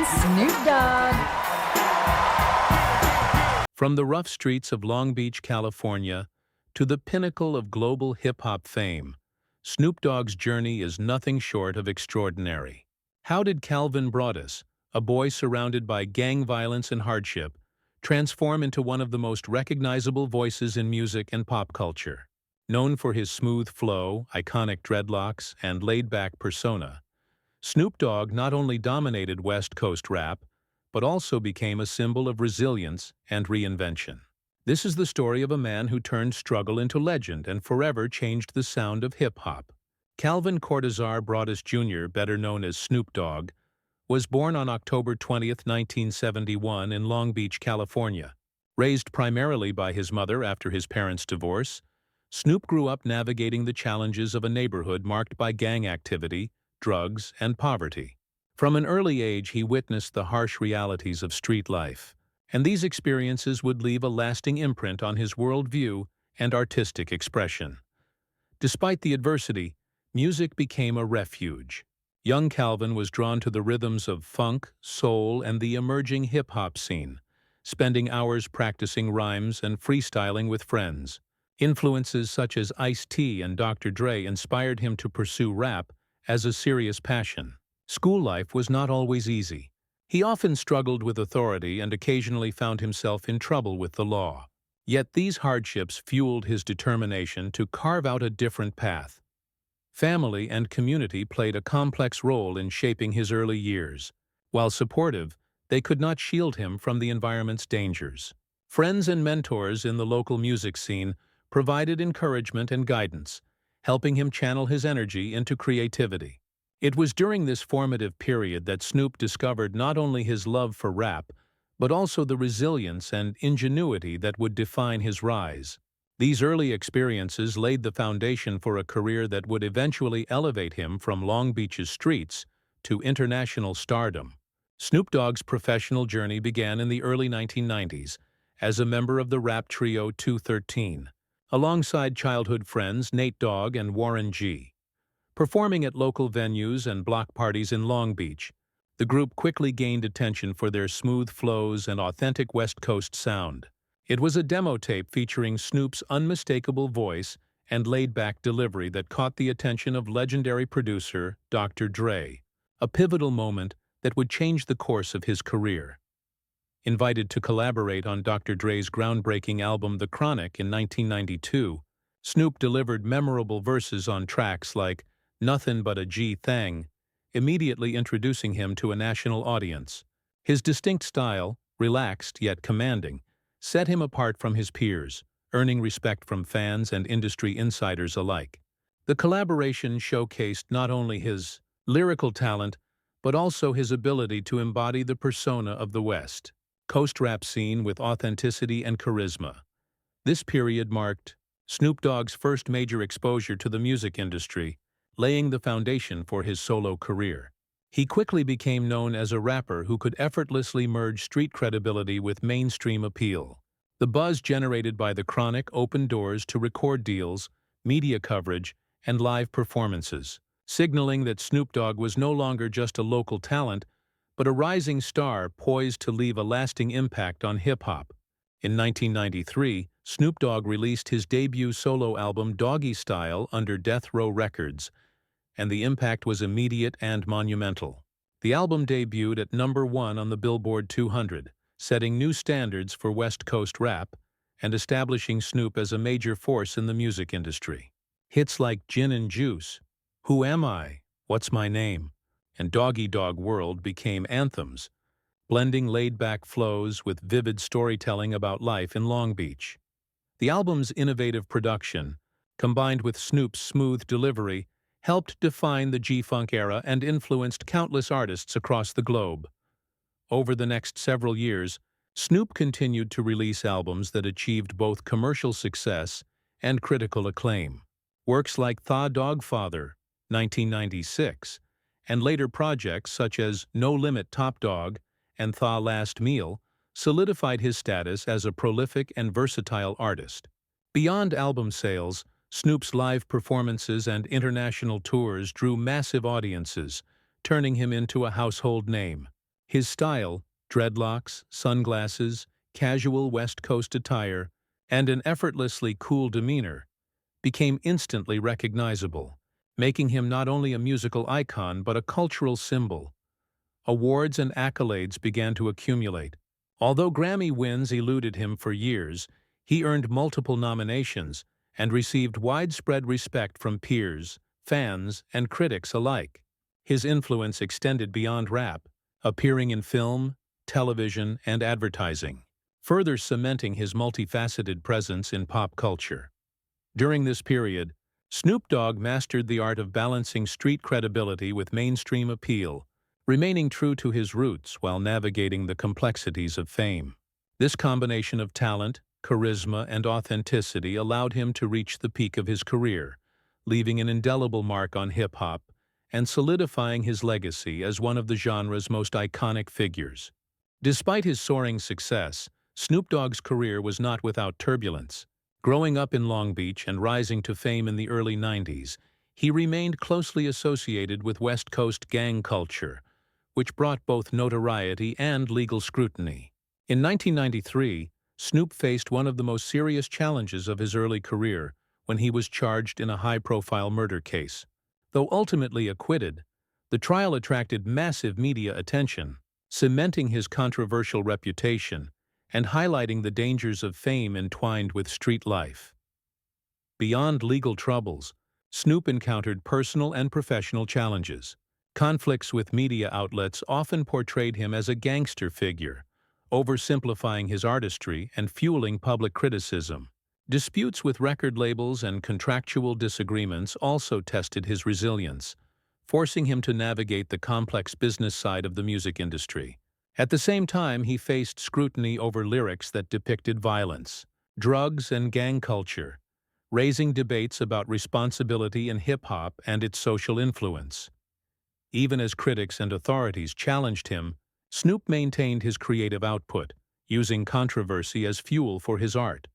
Snoop Dogg. From the rough streets of Long Beach, California, to the pinnacle of global hip-hop fame, Snoop Dogg's journey is nothing short of extraordinary. How did Calvin Broadus, a boy surrounded by gang violence and hardship, transform into one of the most recognizable voices in music and pop culture? Known for his smooth flow, iconic dreadlocks, and laid-back persona, Snoop Dogg not only dominated West Coast rap, but also became a symbol of resilience and reinvention. This is the story of a man who turned struggle into legend and forever changed the sound of hip-hop. Calvin Cortazar Broadus Jr., better known as Snoop Dogg, was born on October 20, 1971 in Long Beach, California. Raised primarily by his mother after his parents' divorce, Snoop grew up navigating the challenges of a neighborhood marked by gang activity, drugs, and poverty. From an early age, he witnessed the harsh realities of street life, and these experiences would leave a lasting imprint on his worldview and artistic expression. Despite the adversity, music became a refuge. Young Calvin was drawn to the rhythms of funk, soul, and the emerging hip-hop scene, spending hours practicing rhymes and freestyling with friends. Influences such as Ice-T and Dr. Dre inspired him to pursue rap as a serious passion. School life was not always easy. He often struggled with authority and occasionally found himself in trouble with the law. Yet these hardships fueled his determination to carve out a different path. Family and community played a complex role in shaping his early years. While supportive, they could not shield him from the environment's dangers. Friends and mentors in the local music scene provided encouragement and guidance, helping him channel his energy into creativity. It was during this formative period that Snoop discovered not only his love for rap, but also the resilience and ingenuity that would define his rise. These early experiences laid the foundation for a career that would eventually elevate him from Long Beach's streets to international stardom. Snoop Dogg's professional journey began in the early 1990s as a member of the rap trio 213, alongside childhood friends Nate Dogg and Warren G. Performing at local venues and block parties in Long Beach, the group quickly gained attention for their smooth flows and authentic West Coast sound. It was a demo tape featuring Snoop's unmistakable voice and laid-back delivery that caught the attention of legendary producer Dr. Dre, a pivotal moment that would change the course of his career. Invited to collaborate on Dr. Dre's groundbreaking album The Chronic in 1992, Snoop delivered memorable verses on tracks like Nothing But a G-Thang, immediately introducing him to a national audience. His distinct style, relaxed yet commanding, set him apart from his peers, earning respect from fans and industry insiders alike. The collaboration showcased not only his lyrical talent, but also his ability to embody the persona of the West Coast rap scene with authenticity and charisma. This period marked Snoop Dogg's first major exposure to the music industry, laying the foundation for his solo career. He quickly became known as a rapper who could effortlessly merge street credibility with mainstream appeal. The buzz generated by The Chronic opened doors to record deals, media coverage, and live performances, signaling that Snoop Dogg was no longer just a local talent, but a rising star poised to leave a lasting impact on hip-hop. In 1993, Snoop Dogg released his debut solo album Doggystyle under Death Row Records, and the impact was immediate and monumental. The album debuted at #1 on the Billboard 200, setting new standards for West Coast rap and establishing Snoop as a major force in the music industry. Hits like Gin and Juice, Who Am I, What's My Name, and Doggy Dog World became anthems, blending laid-back flows with vivid storytelling about life in Long Beach. The album's innovative production, combined with Snoop's smooth delivery, helped define the G-Funk era and influenced countless artists across the globe. Over the next several years, Snoop continued to release albums that achieved both commercial success and critical acclaim. Works like Thaw Dog Father, 1996, and later projects such as No Limit Top Dog and Thaw Last Meal solidified his status as a prolific and versatile artist. Beyond album sales, Snoop's live performances and international tours drew massive audiences, turning him into a household name. His style, dreadlocks, sunglasses, casual West Coast attire, and an effortlessly cool demeanor, became instantly recognizable, making him not only a musical icon but a cultural symbol. Awards and accolades began to accumulate. Although Grammy wins eluded him for years, he earned multiple nominations and received widespread respect from peers, fans, and critics alike. His influence extended beyond rap, appearing in film, television, and advertising, further cementing his multifaceted presence in pop culture. During this period, Snoop Dogg mastered the art of balancing street credibility with mainstream appeal, remaining true to his roots while navigating the complexities of fame. This combination of talent, charisma, and authenticity allowed him to reach the peak of his career, leaving an indelible mark on hip-hop and solidifying his legacy as one of the genre's most iconic figures. Despite his soaring success, Snoop Dogg's career was not without turbulence. Growing up in Long Beach and rising to fame in the early 90s, he remained closely associated with West Coast gang culture, which brought both notoriety and legal scrutiny. In 1993, Snoop faced one of the most serious challenges of his early career when he was charged in a high-profile murder case. Though ultimately acquitted, the trial attracted massive media attention, cementing his controversial reputation and highlighting the dangers of fame entwined with street life. Beyond legal troubles, Snoop encountered personal and professional challenges. Conflicts with media outlets often portrayed him as a gangster figure, oversimplifying his artistry and fueling public criticism. Disputes with record labels and contractual disagreements also tested his resilience, forcing him to navigate the complex business side of the music industry. At the same time, he faced scrutiny over lyrics that depicted violence, drugs, and gang culture, raising debates about responsibility in hip-hop and its social influence. Even as critics and authorities challenged him, Snoop maintained his creative output, using controversy as fuel for his art.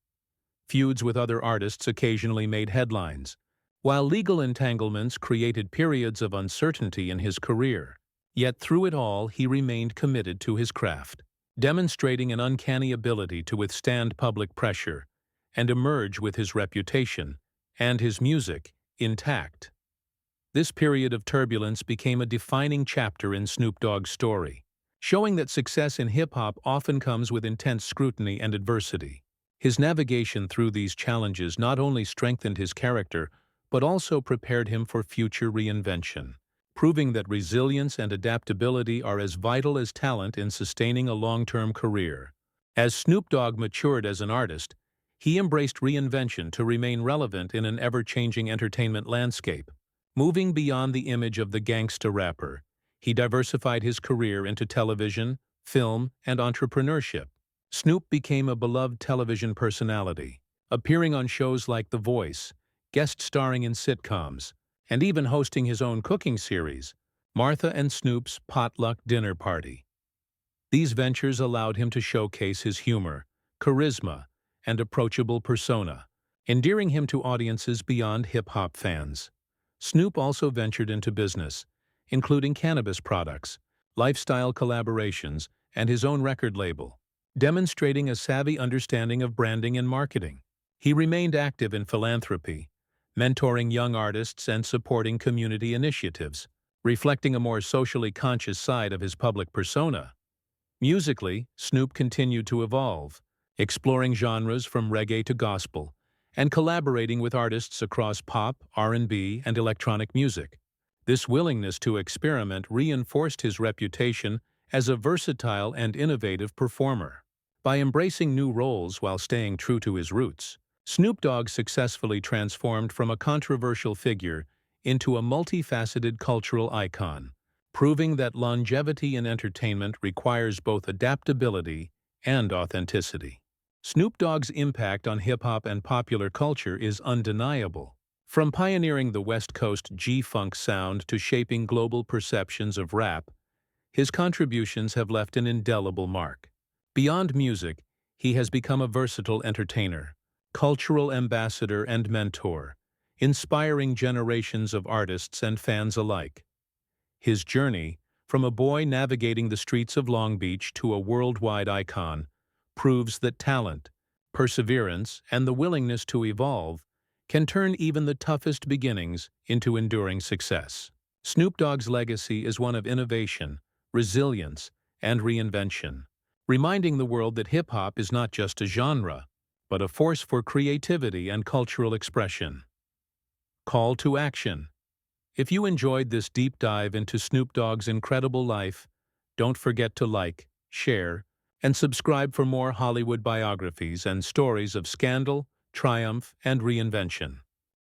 Feuds with other artists occasionally made headlines, while legal entanglements created periods of uncertainty in his career. Yet through it all, he remained committed to his craft, demonstrating an uncanny ability to withstand public pressure and emerge with his reputation and his music intact. This period of turbulence became a defining chapter in Snoop Dogg's story, showing that success in hip-hop often comes with intense scrutiny and adversity. His navigation through these challenges not only strengthened his character, but also prepared him for future reinvention, proving that resilience and adaptability are as vital as talent in sustaining a long-term career. As Snoop Dogg matured as an artist, he embraced reinvention to remain relevant in an ever-changing entertainment landscape. Moving beyond the image of the gangsta rapper, he diversified his career into television, film, and entrepreneurship. Snoop became a beloved television personality, appearing on shows like The Voice, guest starring in sitcoms, and even hosting his own cooking series, Martha and Snoop's Potluck Dinner Party. These ventures allowed him to showcase his humor, charisma, and approachable persona, endearing him to audiences beyond hip-hop fans. Snoop also ventured into business, including cannabis products, lifestyle collaborations, and his own record label, demonstrating a savvy understanding of branding and marketing. He remained active in philanthropy, mentoring young artists and supporting community initiatives, reflecting a more socially conscious side of his public persona. Musically, Snoop continued to evolve, exploring genres from reggae to gospel, and collaborating with artists across pop, R&B, and electronic music. This willingness to experiment reinforced his reputation as a versatile and innovative performer. By embracing new roles while staying true to his roots, Snoop Dogg successfully transformed from a controversial figure into a multifaceted cultural icon, proving that longevity in entertainment requires both adaptability and authenticity. Snoop Dogg's impact on hip-hop and popular culture is undeniable. From pioneering the West Coast G-Funk sound to shaping global perceptions of rap, his contributions have left an indelible mark. Beyond music, he has become a versatile entertainer, cultural ambassador, and mentor, inspiring generations of artists and fans alike. His journey, from a boy navigating the streets of Long Beach to a worldwide icon, proves that talent, perseverance, and the willingness to evolve can turn even the toughest beginnings into enduring success. Snoop Dogg's legacy is one of innovation, resilience, and reinvention, reminding the world that hip-hop is not just a genre, but a force for creativity and cultural expression. Call to action. If you enjoyed this deep dive into Snoop Dogg's incredible life, don't forget to like, share, and subscribe for more Hollywood biographies and stories of scandal, triumph, and reinvention.